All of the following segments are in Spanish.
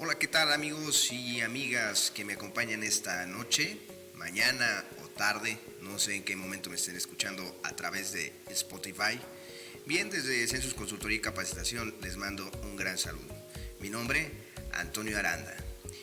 Hola, ¿qué tal amigos y amigas que me acompañan esta noche, mañana o tarde? No sé en qué momento me estén escuchando a través de Spotify. Bien, desde Census Consultoría y Capacitación les mando un gran saludo. Mi nombre, Antonio Aranda.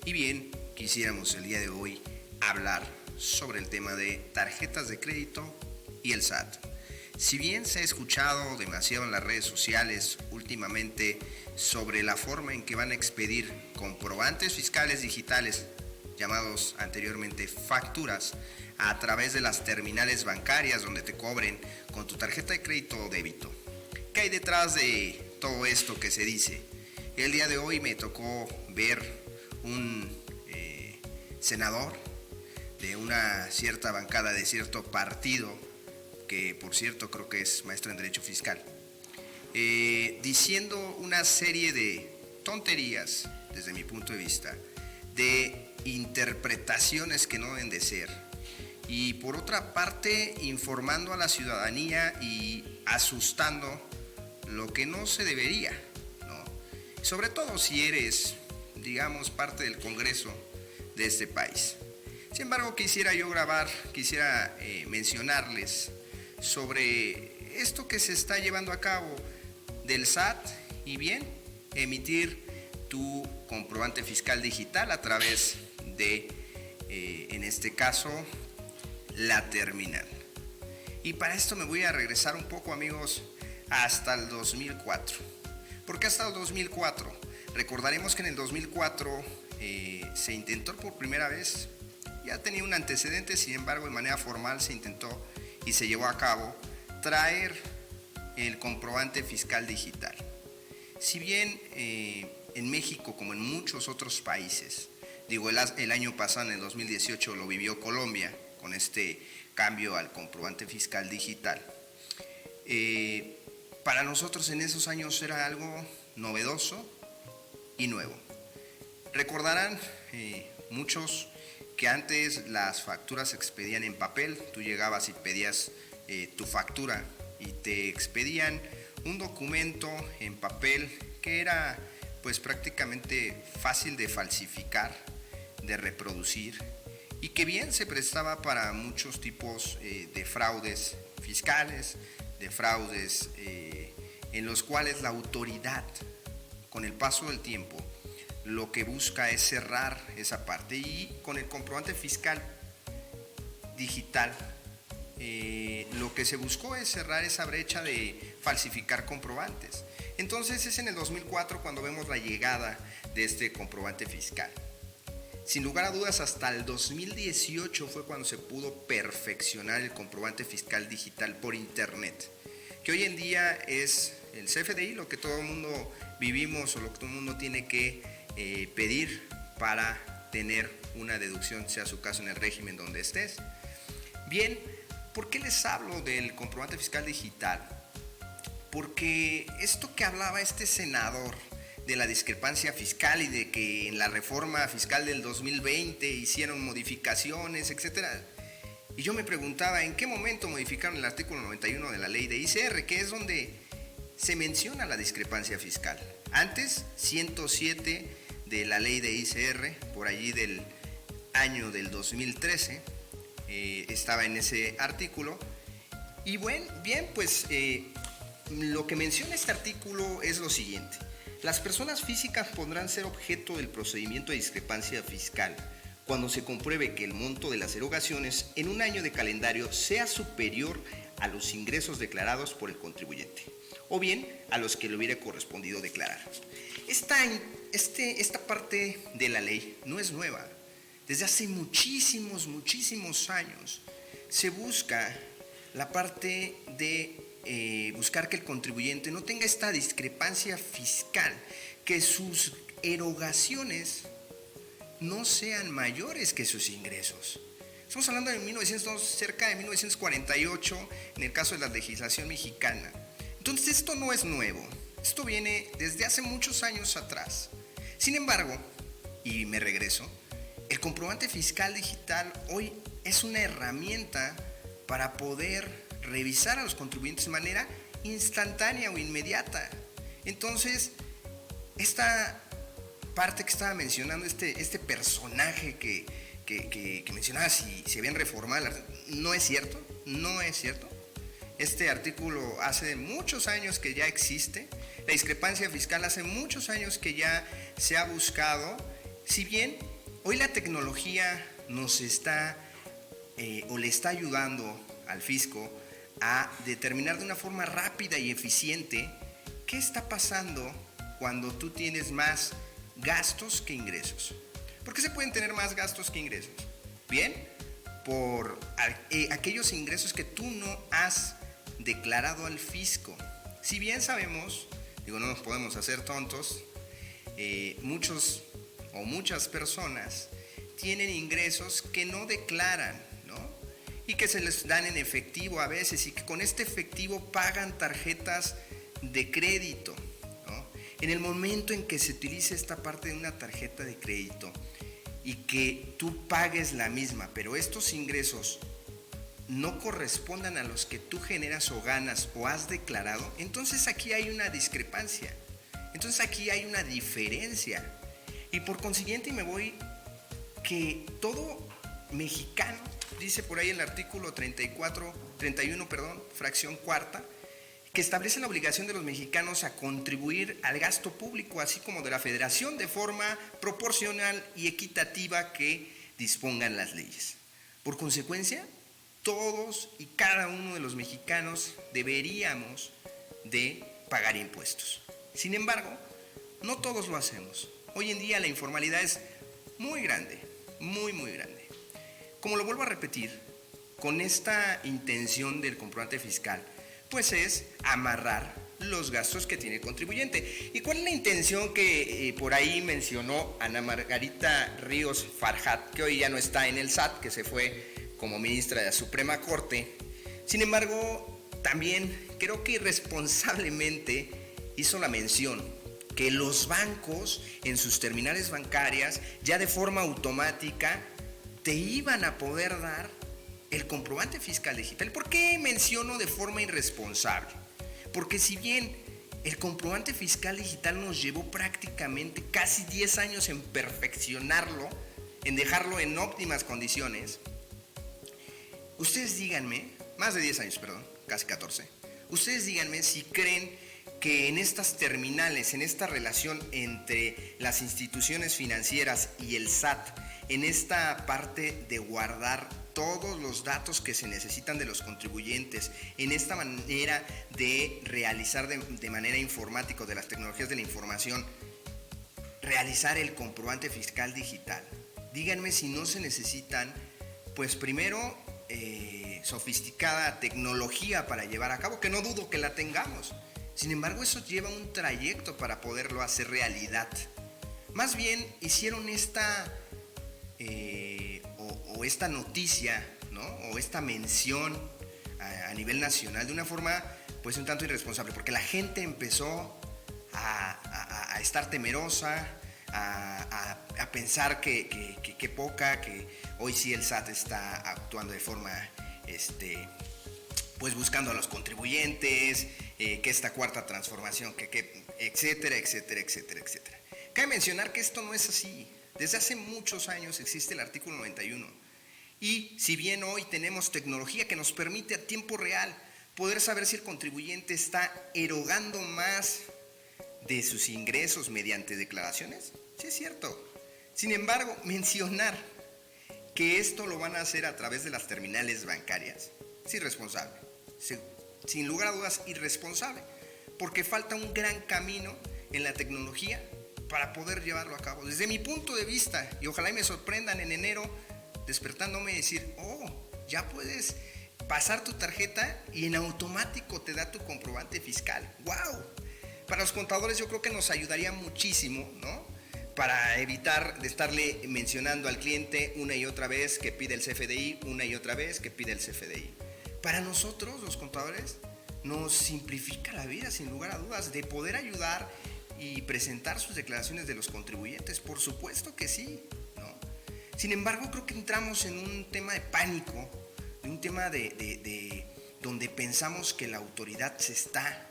Y bien, quisiéramos el día de hoy hablar sobre el tema de tarjetas de crédito y el SAT. Si bien se ha escuchado demasiado en las redes sociales últimamente sobre la forma en que van a expedir comprobantes fiscales digitales, llamados anteriormente facturas, a través de las terminales bancarias donde te cobren con tu tarjeta de crédito o débito. ¿Qué hay detrás de todo esto que se dice? El día de hoy me tocó ver un senador de una cierta bancada de cierto partido, que por cierto creo que es maestro en Derecho Fiscal, diciendo una serie de tonterías, desde mi punto de vista, de interpretaciones que no deben de ser, y por otra parte informando a la ciudadanía y asustando lo que no se debería, ¿no? Sobre todo si eres, digamos, parte del Congreso de este país. Sin embargo, quisiera mencionarles sobre esto que se está llevando a cabo del SAT y bien, emitir tu comprobante fiscal digital a través de, en este caso, la terminal. Y para esto me voy a regresar un poco, amigos, hasta el 2004. ¿Por qué hasta el 2004? Recordaremos que en el 2004 se intentó por primera vez, ya tenía un antecedente, sin embargo, de manera formal se intentó y se llevó a cabo traer el comprobante fiscal digital. Si bien en México, como en muchos otros países, el año pasado, en el 2018, lo vivió Colombia con este cambio al comprobante fiscal digital, para nosotros en esos años era algo novedoso y nuevo. Recordarán muchos que antes las facturas se expedían en papel. Tú llegabas y pedías tu factura y te expedían un documento en papel que era pues prácticamente fácil de falsificar, de reproducir, y que bien se prestaba para muchos tipos de fraudes fiscales, de fraudes en los cuales la autoridad, con el paso del tiempo, lo que busca es cerrar esa parte, y con el comprobante fiscal digital lo que se buscó es cerrar esa brecha de falsificar comprobantes. Entonces es en el 2004 cuando vemos la llegada de este comprobante fiscal. Sin lugar a dudas, hasta el 2018 fue cuando se pudo perfeccionar el comprobante fiscal digital por internet, que hoy en día es el CFDI, lo que todo el mundo vivimos o lo que todo el mundo tiene que pedir para tener una deducción, sea su caso en el régimen donde estés. Bien, ¿por qué les hablo del comprobante fiscal digital? Porque esto que hablaba este senador de la discrepancia fiscal y de que en la reforma fiscal del 2020 hicieron modificaciones, etcétera. Y yo me preguntaba, ¿en qué momento modificaron el artículo 91 de la ley de ICR, que es donde se menciona la discrepancia fiscal? Antes, 107 de la ley de ICR, por allí del año del 2013, estaba en ese artículo. Y bien, pues lo que menciona este artículo es lo siguiente: las personas físicas podrán ser objeto del procedimiento de discrepancia fiscal cuando se compruebe que el monto de las erogaciones en un año de calendario sea superior a los ingresos declarados por el contribuyente, o bien a los que le hubiera correspondido declarar. Esta parte de la ley no es nueva. Desde hace muchísimos años se busca la parte de buscar que el contribuyente no tenga esta discrepancia fiscal, que sus erogaciones no sean mayores que sus ingresos. Estamos hablando de cerca de 1948 en el caso de la legislación mexicana. Entonces esto no es nuevo, esto viene desde hace muchos años atrás. Sin embargo, y me regreso, el comprobante fiscal digital hoy es una herramienta para poder revisar a los contribuyentes de manera instantánea o inmediata. Entonces, esta parte que estaba mencionando, este personaje que mencionaba si habían reformado, no es cierto, no es cierto. Este artículo hace muchos años que ya existe, la discrepancia fiscal hace muchos años que ya se ha buscado, si bien hoy la tecnología nos está o le está ayudando al fisco a determinar de una forma rápida y eficiente qué está pasando cuando tú tienes más gastos que ingresos. ¿Por qué se pueden tener más gastos que ingresos? Bien, por aquellos ingresos que tú no has declarado al fisco. Si bien sabemos, no nos podemos hacer tontos, muchos o muchas personas tienen ingresos que no declaran, ¿no? Y que se les dan en efectivo a veces y que con este efectivo pagan tarjetas de crédito, ¿no? En el momento en que se utilice esta parte de una tarjeta de crédito y que tú pagues la misma, pero estos ingresos no correspondan a los que tú generas o ganas o has declarado, entonces aquí hay una discrepancia, entonces aquí hay una diferencia. Y por consiguiente me voy que todo mexicano, dice por ahí el artículo 31, fracción cuarta, que establece la obligación de los mexicanos a contribuir al gasto público, así como de la federación, de forma proporcional y equitativa que dispongan las leyes. Por consecuencia, todos y cada uno de los mexicanos deberíamos de pagar impuestos. Sin embargo, no todos lo hacemos. Hoy en día la informalidad es muy grande, muy grande. Como lo vuelvo a repetir, con esta intención del comprobante fiscal, pues es amarrar los gastos que tiene el contribuyente. ¿Y cuál es la intención que por ahí mencionó Ana Margarita Ríos Farjat, que hoy ya no está en el SAT, que se fue como ministra de la Suprema Corte? Sin embargo, también creo que irresponsablemente hizo la mención que los bancos en sus terminales bancarias ya de forma automática te iban a poder dar el comprobante fiscal digital. ¿Por qué menciono de forma irresponsable? Porque si bien el comprobante fiscal digital nos llevó prácticamente casi 10 años en perfeccionarlo, en dejarlo en óptimas condiciones, ustedes díganme, más de 10 años, perdón, casi 14, ustedes díganme si creen que en estas terminales, en esta relación entre las instituciones financieras y el SAT, en esta parte de guardar todos los datos que se necesitan de los contribuyentes, en esta manera de realizar de manera informática, de las tecnologías de la información, realizar el comprobante fiscal digital. Díganme si no se necesitan, pues primero, sofisticada tecnología para llevar a cabo, que no dudo que la tengamos. Sin embargo, eso lleva un trayecto para poderlo hacer realidad. Más bien hicieron esta esta noticia, ¿no? O esta mención a nivel nacional de una forma pues un tanto irresponsable, porque la gente empezó a estar temerosa, a pensar que poca, que hoy sí el SAT está actuando de forma pues buscando a los contribuyentes, que esta cuarta transformación, etcétera. Cabe mencionar que esto no es así. Desde hace muchos años existe el artículo 91 y si bien hoy tenemos tecnología que nos permite a tiempo real poder saber si el contribuyente está erogando más de sus ingresos mediante declaraciones, sí es cierto. Sin embargo, mencionar que esto lo van a hacer a través de las terminales bancarias es irresponsable. Sin lugar a dudas, irresponsable, porque falta un gran camino en la tecnología para poder llevarlo a cabo. Desde mi punto de vista, y ojalá y me sorprendan en enero despertándome y decir, ya puedes pasar tu tarjeta y en automático te da tu comprobante fiscal. ¡Wow! Para los contadores yo creo que nos ayudaría muchísimo, ¿no? Para evitar de estarle mencionando al cliente una y otra vez que pide el CFDI, una y otra vez que pide el CFDI. Para nosotros, los contadores, nos simplifica la vida, sin lugar a dudas, de poder ayudar y presentar sus declaraciones de los contribuyentes. Por supuesto que sí, ¿no? Sin embargo, creo que entramos en un tema de pánico, en un tema de donde pensamos que la autoridad se está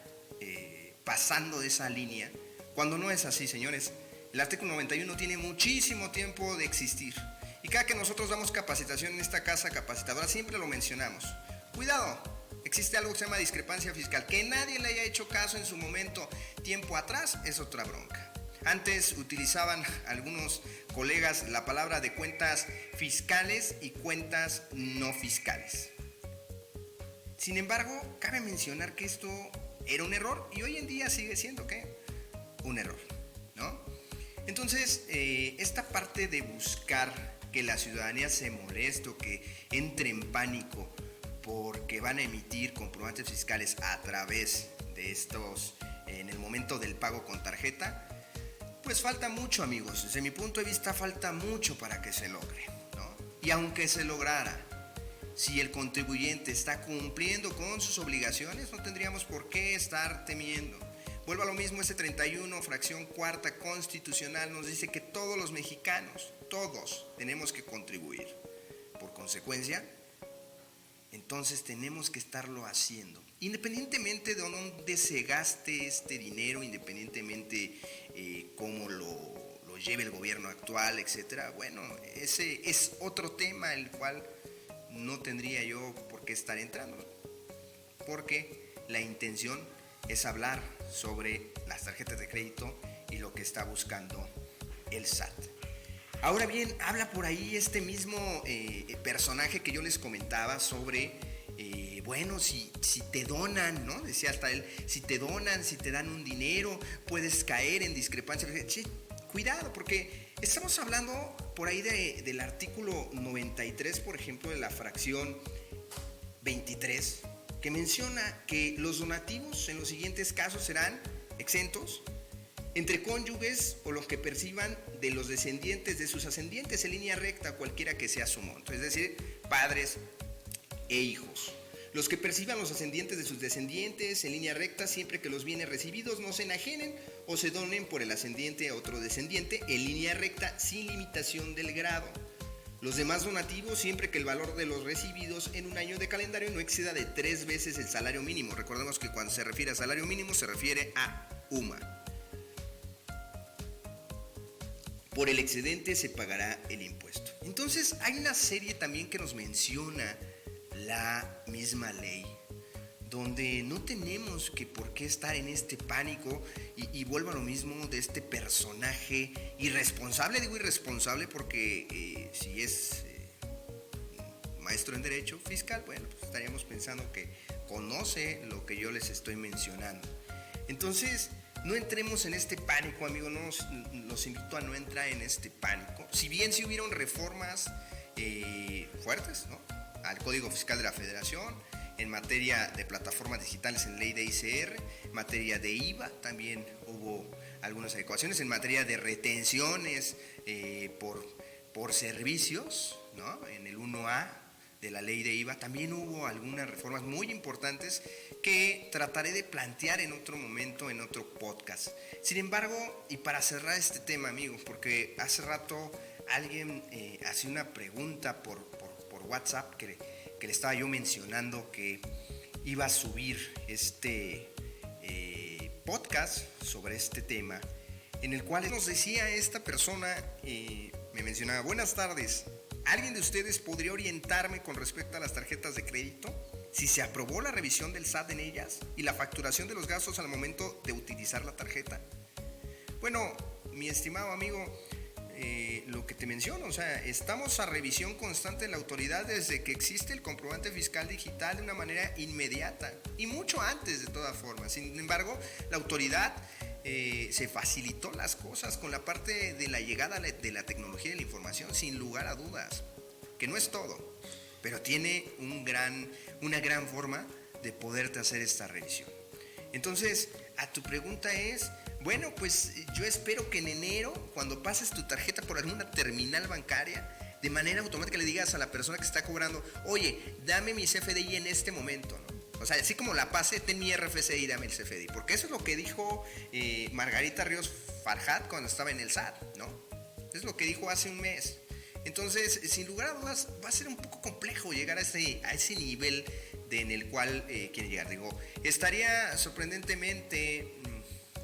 pasando de esa línea, cuando no es así, señores. El artículo 91 tiene muchísimo tiempo de existir. Y cada que nosotros damos capacitación en esta casa capacitadora, siempre lo mencionamos. Cuidado, existe algo que se llama discrepancia fiscal. Que nadie le haya hecho caso en su momento, tiempo atrás, es otra bronca. Antes utilizaban algunos colegas la palabra de cuentas fiscales y cuentas no fiscales. Sin embargo, cabe mencionar que esto era un error y hoy en día sigue siendo, ¿qué? Un error, ¿no? Entonces, esta parte de buscar que la ciudadanía se moleste o que entre en pánico porque van a emitir comprobantes fiscales a través de estos, en el momento del pago con tarjeta, pues falta mucho, amigos. Desde mi punto de vista falta mucho para que se logre, ¿no? Y aunque se lograra, si el contribuyente está cumpliendo con sus obligaciones, no tendríamos por qué estar temiendo. Vuelvo a lo mismo, ese 31, fracción cuarta constitucional nos dice que todos los mexicanos, todos tenemos que contribuir. Por consecuencia, entonces tenemos que estarlo haciendo. Independientemente de dónde se gaste este dinero, independientemente cómo lo lleve el gobierno actual, etcétera. Bueno, ese es otro tema el cual no tendría yo por qué estar entrando, porque la intención es hablar sobre las tarjetas de crédito y lo que está buscando el SAT. Ahora bien, habla por ahí este mismo personaje que yo les comentaba sobre, bueno, si te donan, ¿no? Decía hasta él, si te donan, si te dan un dinero, puedes caer en discrepancia. Che, cuidado, porque estamos hablando por ahí del artículo 93, por ejemplo, de la fracción 23, que menciona que los donativos en los siguientes casos serán exentos entre cónyuges o los que perciban de los descendientes de sus ascendientes en línea recta, cualquiera que sea su monto, es decir, padres e hijos. Los que perciban los ascendientes de sus descendientes en línea recta, siempre que los bienes recibidos no se enajenen o se donen por el ascendiente a otro descendiente en línea recta sin limitación del grado. Los demás donativos, siempre que el valor de los recibidos en un año de calendario no exceda de 3 veces el salario mínimo. Recordemos que cuando se refiere a salario mínimo se refiere a UMA. Por el excedente se pagará el impuesto. Entonces hay una serie también que nos menciona la misma ley, donde no tenemos que por qué estar en este pánico y vuelvo a lo mismo de este personaje irresponsable. Digo irresponsable porque si es maestro en derecho fiscal, bueno, pues estaríamos pensando que conoce lo que yo les estoy mencionando. Entonces, no entremos en este pánico, amigos, los invito a no entrar en este pánico. Si bien sí hubieron reformas fuertes, ¿no?, al Código Fiscal de la Federación, en materia de plataformas digitales en ley de ICR, en materia de IVA también hubo algunas adecuaciones, en materia de retenciones por servicios, ¿no?, en el 1A de la ley de IVA también hubo algunas reformas muy importantes que trataré de plantear en otro momento, en otro podcast. Sin embargo, y para cerrar este tema, amigos, porque hace rato alguien hacía una pregunta por WhatsApp que le estaba yo mencionando que iba a subir este podcast sobre este tema, en el cual nos decía esta persona, me mencionaba: buenas tardes, ¿alguien de ustedes podría orientarme con respecto a las tarjetas de crédito? Si se aprobó la revisión del SAT en ellas y la facturación de los gastos al momento de utilizar la tarjeta. Bueno, mi estimado amigo, lo que te menciono, o sea, estamos a revisión constante de la autoridad desde que existe el comprobante fiscal digital de una manera inmediata y mucho antes de todas formas. Sin embargo, la autoridad se facilitó las cosas con la parte de la llegada de la tecnología de la información, sin lugar a dudas, que no es todo, pero tiene una gran forma de poderte hacer esta revisión. Entonces, a tu pregunta es, bueno, pues yo espero que en enero, cuando pases tu tarjeta por alguna terminal bancaria, de manera automática le digas a la persona que está cobrando: oye, dame mi CFDI en este momento, ¿no? O sea, así como la pase, ten mi RFC y dame el CFDI. Porque eso es lo que dijo Margarita Ríos Farjat cuando estaba en el SAT, ¿no? Es lo que dijo hace un mes. Entonces, sin lugar a dudas, va a ser un poco complejo llegar a ese nivel en el cual quieren llegar. Digo, ¿estaría sorprendentemente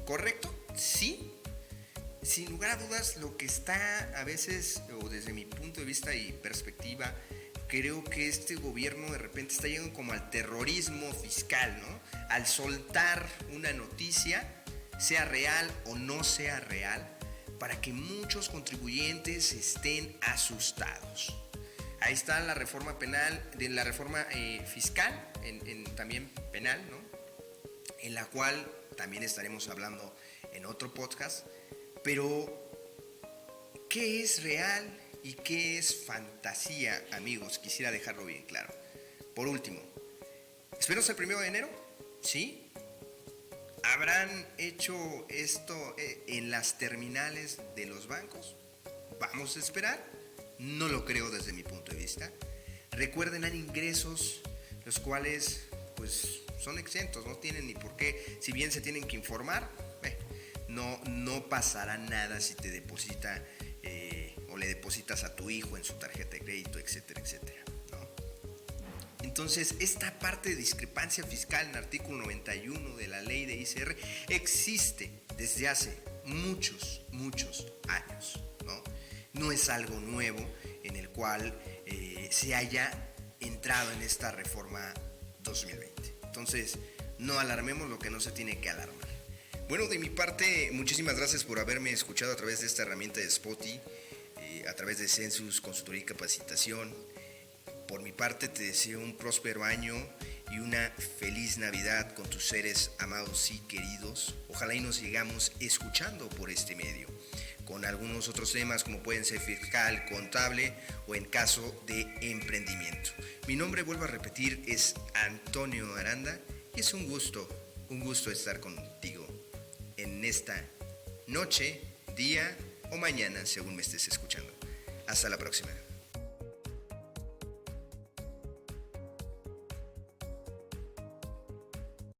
correcto? Sí, sin lugar a dudas, lo que está a veces, o desde mi punto de vista y perspectiva, creo que este gobierno de repente está llegando como al terrorismo fiscal, ¿no? Al soltar una noticia, sea real o no sea real, para que muchos contribuyentes estén asustados. Ahí está la reforma penal, de la reforma fiscal, también penal, ¿no? En la cual también estaremos hablando en otro podcast. Pero, ¿qué es real y qué es fantasía, amigos? Quisiera dejarlo bien claro. Por último, espero el 1 de enero, ¿sí? ¿Habrán hecho esto en las terminales de los bancos? Vamos a esperar. No lo creo desde mi punto de vista. Recuerden, hay ingresos los cuales pues son exentos, no tienen ni por qué, si bien se tienen que informar, no pasará nada si te deposita o le depositas a tu hijo en su tarjeta de crédito, etcétera, etcétera, ¿no? Entonces, esta parte de discrepancia fiscal en el artículo 91 de la ley de ICR existe desde hace muchos años, ¿no? No es algo nuevo en el cual se haya entrado en esta reforma 2020. Entonces, no alarmemos lo que no se tiene que alarmar. Bueno, de mi parte, muchísimas gracias por haberme escuchado a través de esta herramienta de Spotify, a través de Census, Consultoría y Capacitación. Por mi parte, te deseo un próspero año y una feliz Navidad con tus seres amados y queridos. Ojalá y nos sigamos escuchando por este medio, con algunos otros temas como pueden ser fiscal, contable o en caso de emprendimiento. Mi nombre, vuelvo a repetir, es Antonio Aranda y es un gusto estar contigo en esta noche, día o mañana, según me estés escuchando. Hasta la próxima.